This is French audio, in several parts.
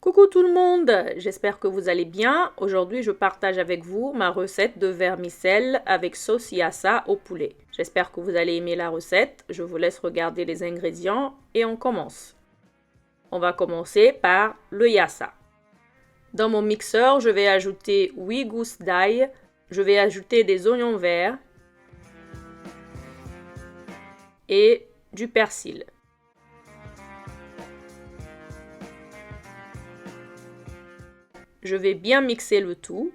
Coucou tout le monde, j'espère que vous allez bien. Aujourd'hui, je partage avec vous ma recette de vermicelle avec sauce yassa au poulet. J'espère que vous allez aimer la recette. Je vous laisse regarder les ingrédients et on commence. On va commencer par le yassa. Dans mon mixeur, je vais ajouter 8 gousses d'ail. Je vais ajouter des oignons verts et du persil. Je vais bien mixer le tout.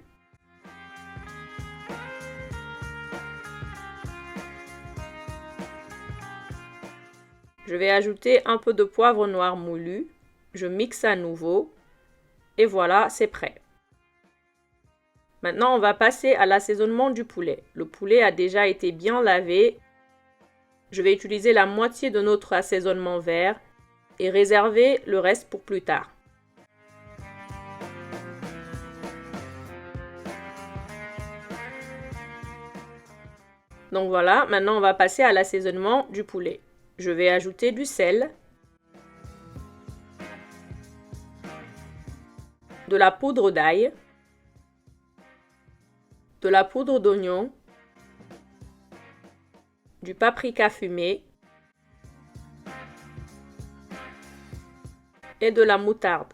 Je vais ajouter un peu de poivre noir moulu. Je mixe à nouveau. Et voilà, c'est prêt. Maintenant, on va passer à l'assaisonnement du poulet. Le poulet a déjà été bien lavé. Je vais utiliser la moitié de notre assaisonnement vert et réserver le reste pour plus tard. Donc voilà, maintenant on va passer à l'assaisonnement du poulet. Je vais ajouter du sel, de la poudre d'ail, de la poudre d'oignon, du paprika fumé et de la moutarde.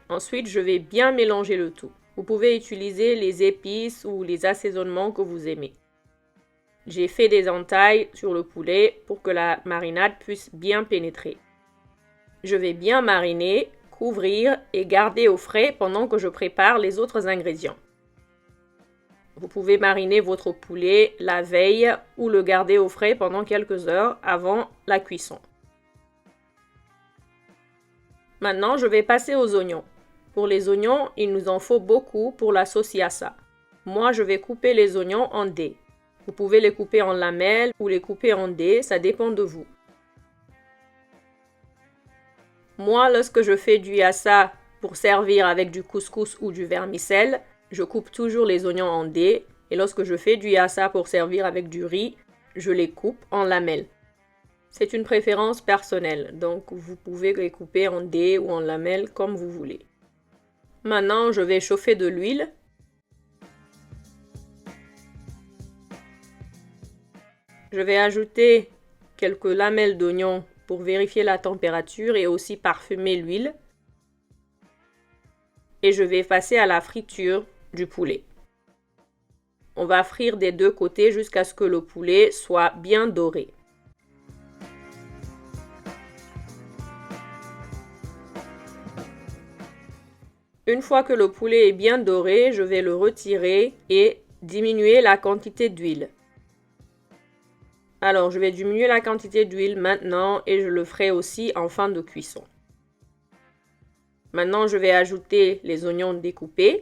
Ensuite, je vais bien mélanger le tout. Vous pouvez utiliser les épices ou les assaisonnements que vous aimez. J'ai fait des entailles sur le poulet pour que la marinade puisse bien pénétrer. Je vais bien mariner, couvrir et garder au frais pendant que je prépare les autres ingrédients. Vous pouvez mariner votre poulet la veille ou le garder au frais pendant quelques heures avant la cuisson. Maintenant, je vais passer aux oignons. Pour les oignons, il nous en faut beaucoup pour la sauce yassa. Moi, je vais couper les oignons en dés. Vous pouvez les couper en lamelles ou les couper en dés, ça dépend de vous. Moi, lorsque je fais du yassa pour servir avec du couscous ou du vermicelle, je coupe toujours les oignons en dés. Et lorsque je fais du yassa pour servir avec du riz, je les coupe en lamelles. C'est une préférence personnelle, donc vous pouvez les couper en dés ou en lamelles comme vous voulez. Maintenant, je vais chauffer de l'huile. Je vais ajouter quelques lamelles d'oignon pour vérifier la température et aussi parfumer l'huile. Et je vais passer à la friture du poulet. On va frire des deux côtés jusqu'à ce que le poulet soit bien doré. Une fois que le poulet est bien doré, je vais le retirer et diminuer la quantité d'huile. Alors, je vais diminuer la quantité d'huile maintenant et je le ferai aussi en fin de cuisson. Maintenant, je vais ajouter les oignons découpés,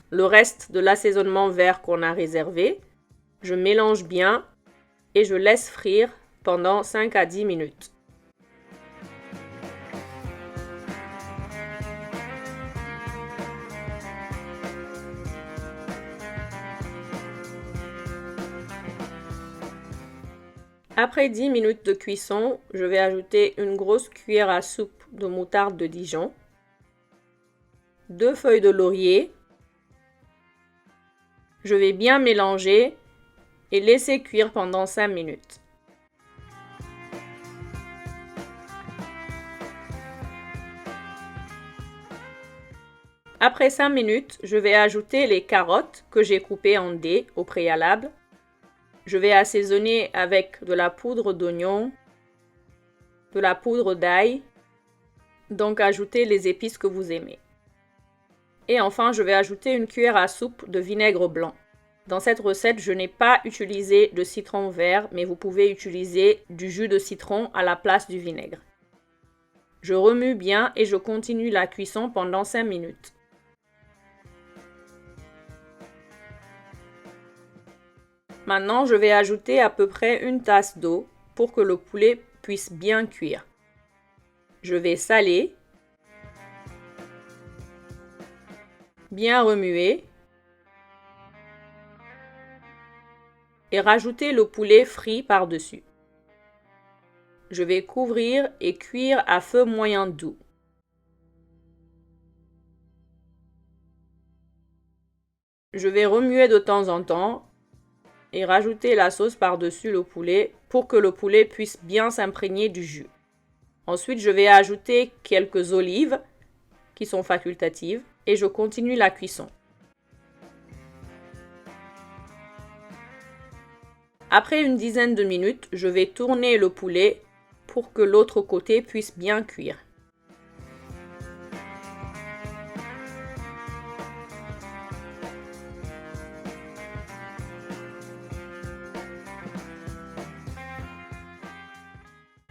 le reste de l'assaisonnement vert qu'on a réservé. Je mélange bien et je laisse frire pendant 5 à 10 minutes. Après 10 minutes de cuisson, je vais ajouter une grosse cuillère à soupe de moutarde de Dijon, 2 feuilles de laurier. Je vais bien mélanger et laisser cuire pendant 5 minutes. Après 5 minutes, je vais ajouter les carottes que j'ai coupées en dés au préalable. Je vais assaisonner avec de la poudre d'oignon, de la poudre d'ail, donc ajouter les épices que vous aimez. Et enfin, je vais ajouter une cuillère à soupe de vinaigre blanc. Dans cette recette, je n'ai pas utilisé de citron vert, mais vous pouvez utiliser du jus de citron à la place du vinaigre. Je remue bien et je continue la cuisson pendant 5 minutes. Maintenant, je vais ajouter à peu près une tasse d'eau pour que le poulet puisse bien cuire. Je vais saler, bien remuer et rajouter le poulet frit par-dessus. Je vais couvrir et cuire à feu moyen doux. Je vais remuer de temps en temps et rajouter la sauce par-dessus le poulet pour que le poulet puisse bien s'imprégner du jus. Ensuite, je vais ajouter quelques olives qui sont facultatives et je continue la cuisson. Après une dizaine de minutes, je vais tourner le poulet pour que l'autre côté puisse bien cuire.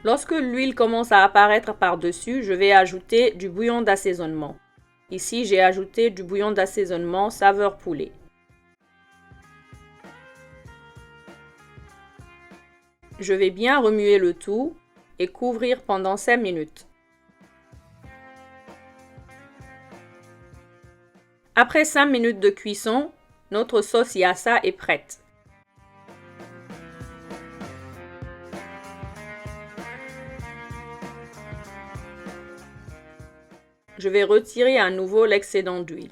Lorsque l'huile commence à apparaître par-dessus, je vais ajouter du bouillon d'assaisonnement. Ici, j'ai ajouté du bouillon d'assaisonnement saveur poulet. Je vais bien remuer le tout et couvrir pendant 5 minutes. Après 5 minutes de cuisson, notre sauce yassa est prête. Je vais retirer à nouveau l'excédent d'huile.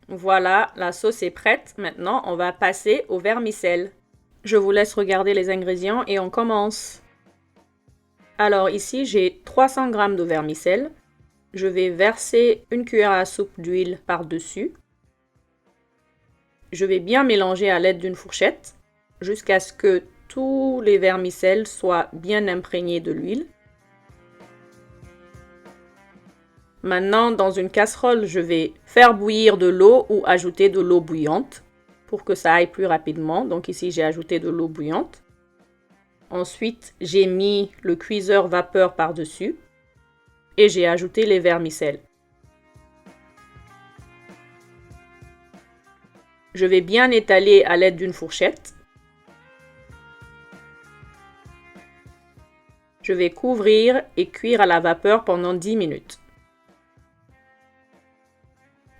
Voilà, la sauce est prête. Maintenant, on va passer au vermicelle. Je vous laisse regarder les ingrédients et on commence. Alors ici, j'ai 300 g de vermicelle. Je vais verser une cuillère à soupe d'huile par-dessus. Je vais bien mélanger à l'aide d'une fourchette jusqu'à ce que tous les vermicelles soient bien imprégnés de l'huile. Maintenant, dans une casserole, je vais faire bouillir de l'eau ou ajouter de l'eau bouillante pour que ça aille plus rapidement. Donc ici, j'ai ajouté de l'eau bouillante. Ensuite, j'ai mis le cuiseur vapeur par-dessus et j'ai ajouté les vermicelles. Je vais bien étaler à l'aide d'une fourchette. Je vais couvrir et cuire à la vapeur pendant 10 minutes.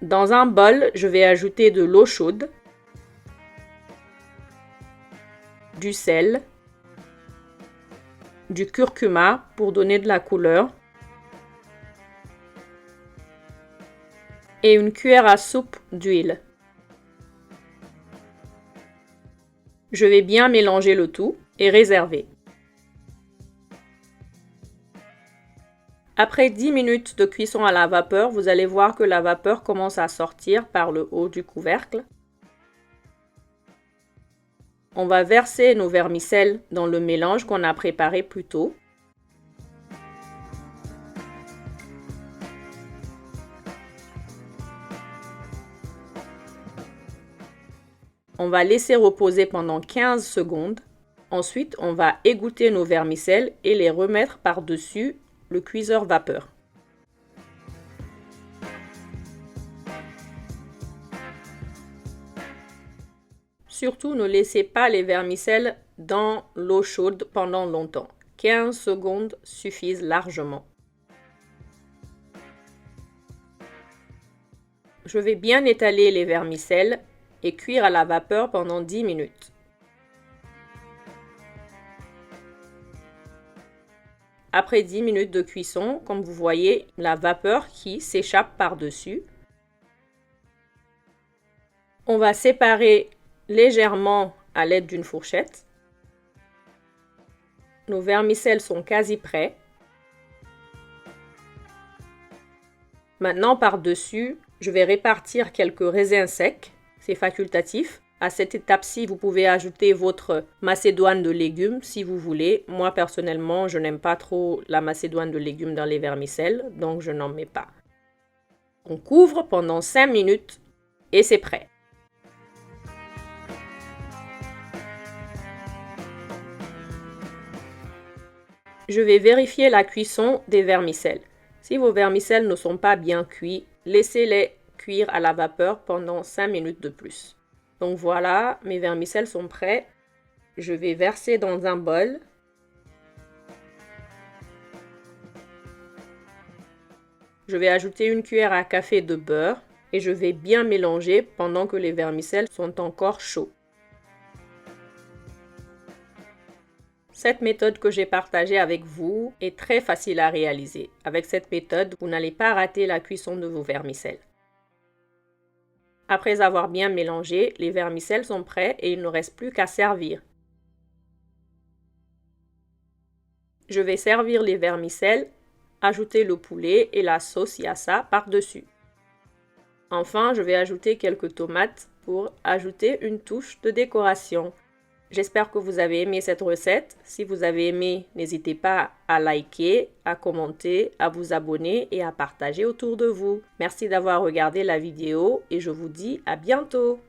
Dans un bol, je vais ajouter de l'eau chaude, du sel, du curcuma pour donner de la couleur et une cuillère à soupe d'huile. Je vais bien mélanger le tout et réserver. Après 10 minutes de cuisson à la vapeur, vous allez voir que la vapeur commence à sortir par le haut du couvercle. On va verser nos vermicelles dans le mélange qu'on a préparé plus tôt. On va laisser reposer pendant 15 secondes. Ensuite, on va égoutter nos vermicelles et les remettre par-dessus le cuiseur vapeur. Surtout, ne laissez pas les vermicelles dans l'eau chaude pendant longtemps. 15 secondes suffisent largement. Je vais bien étaler les vermicelles et cuire à la vapeur pendant 10 minutes. Après 10 minutes de cuisson, comme vous voyez, la vapeur qui s'échappe par-dessus. On va séparer légèrement à l'aide d'une fourchette. Nos vermicelles sont quasi prêts. Maintenant, par-dessus, je vais répartir quelques raisins secs. C'est facultatif. À cette étape-ci, vous pouvez ajouter votre macédoine de légumes si vous voulez. Moi, personnellement, je n'aime pas trop la macédoine de légumes dans les vermicelles, donc je n'en mets pas. On couvre pendant 5 minutes et c'est prêt. Je vais vérifier la cuisson des vermicelles. Si vos vermicelles ne sont pas bien cuits, laissez-les cuire à la vapeur pendant 5 minutes de plus. Donc voilà, mes vermicelles sont prêts. Je vais verser dans un bol. Je vais ajouter une cuillère à café de beurre et je vais bien mélanger pendant que les vermicelles sont encore chauds. Cette méthode que j'ai partagée avec vous est très facile à réaliser. Avec cette méthode, vous n'allez pas rater la cuisson de vos vermicelles. Après avoir bien mélangé, les vermicelles sont prêts et il ne reste plus qu'à servir. Je vais servir les vermicelles, ajouter le poulet et la sauce yassa par-dessus. Enfin, je vais ajouter quelques tomates pour ajouter une touche de décoration. J'espère que vous avez aimé cette recette. Si vous avez aimé, n'hésitez pas à liker, à commenter, à vous abonner et à partager autour de vous. Merci d'avoir regardé la vidéo et je vous dis à bientôt.